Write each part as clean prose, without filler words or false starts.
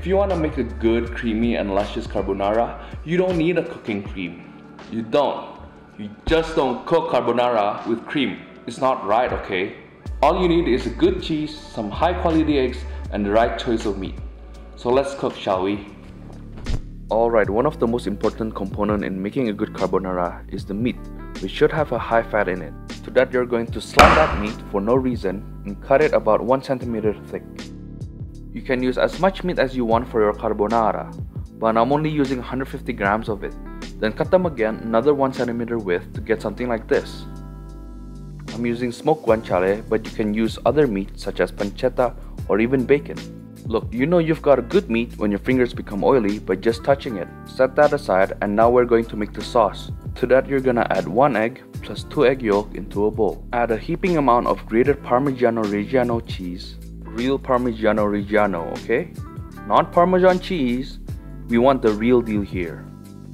If you want to make a good, creamy and luscious carbonara, you don't need a cooking cream. You don't. You just don't cook carbonara with cream. It's not right, okay? All you need is a good cheese, some high quality eggs, and the right choice of meat. So let's cook, shall we? Alright, one of the most important components in making a good carbonara is the meat, which should have a high fat in it. To that, you're going to slice that meat for no reason and cut it about 1 centimeter thick. You can use as much meat as you want for your carbonara, but I'm only using 150 grams of it. Then cut them again another 1 centimeter width to get something like this. I'm using smoked guanciale, but you can use other meat such as pancetta or even bacon. Look, you know you've got a good meat when your fingers become oily by just touching it. Set that aside, and now we're going to make the sauce. To that, you're gonna add 1 egg plus 2 egg yolk into a bowl. Add a heaping amount of grated Parmigiano Reggiano cheese. Real Parmigiano Reggiano, okay? Not Parmesan cheese. We want the real deal here.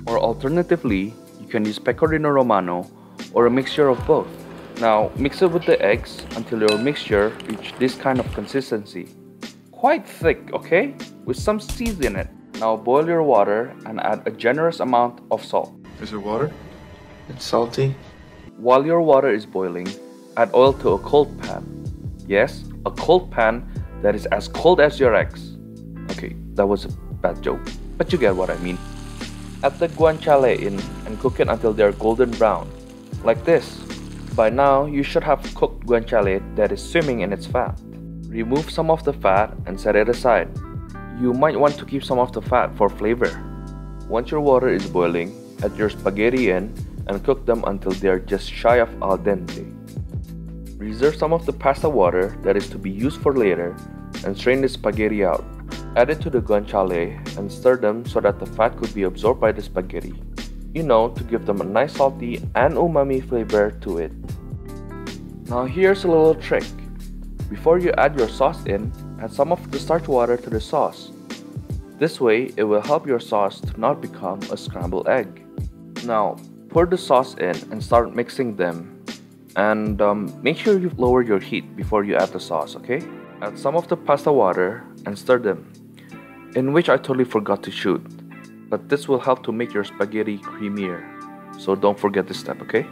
Or alternatively, you can use Pecorino Romano or a mixture of both. Now, mix it with the eggs until your mixture reaches this kind of consistency. Quite thick, okay? With some seeds in it. Now boil your water and add a generous amount of salt. Is it water? It's salty. While your water is boiling, add oil to a cold pan. Yes, a cold pan that is as cold as your eggs. Okay, that was a bad joke, but you get what I mean. Add the guanciale in and cook it until they are golden brown, like this. By now, you should have cooked guanciale that is swimming in its fat. Remove some of the fat and set it aside. You might want to keep some of the fat for flavor. Once your water is boiling, add your spaghetti in and cook them until they are just shy of al dente. Reserve some of the pasta water that is to be used for later and strain the spaghetti out. Add it to the guanciale and stir them so that the fat could be absorbed by the spaghetti. You know, to give them a nice salty and umami flavor to it. Now here's a little trick. Before you add your sauce in, add some of the starch water to the sauce. This way, it will help your sauce to not become a scrambled egg. Now, pour the sauce in and start mixing them. And make sure you lower your heat before you add the sauce, okay? Add some of the pasta water and stir them, in which I totally forgot to shoot. But this will help to make your spaghetti creamier. So don't forget this step, okay?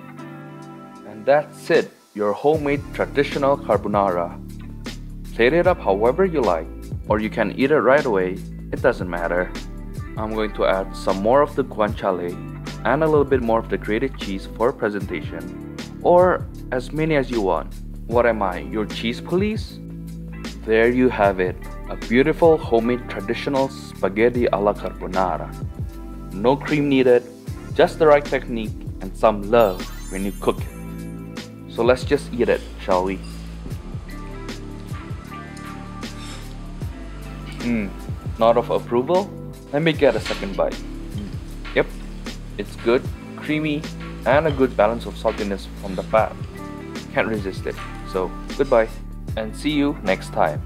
And that's it, your homemade traditional carbonara. Plate it up however you like, or you can eat it right away, it doesn't matter. I'm going to add some more of the guanciale and a little bit more of the grated cheese for presentation, or as many as you want. What am I, your cheese police? There you have it, a beautiful homemade traditional spaghetti alla carbonara. No cream needed, just the right technique and some love when you cook it. So let's just eat it, shall we? Nod of approval? Let me get a second bite. Yep, it's good, creamy, and a good balance of saltiness from the fat. Can't resist it. So, goodbye, and see you next time.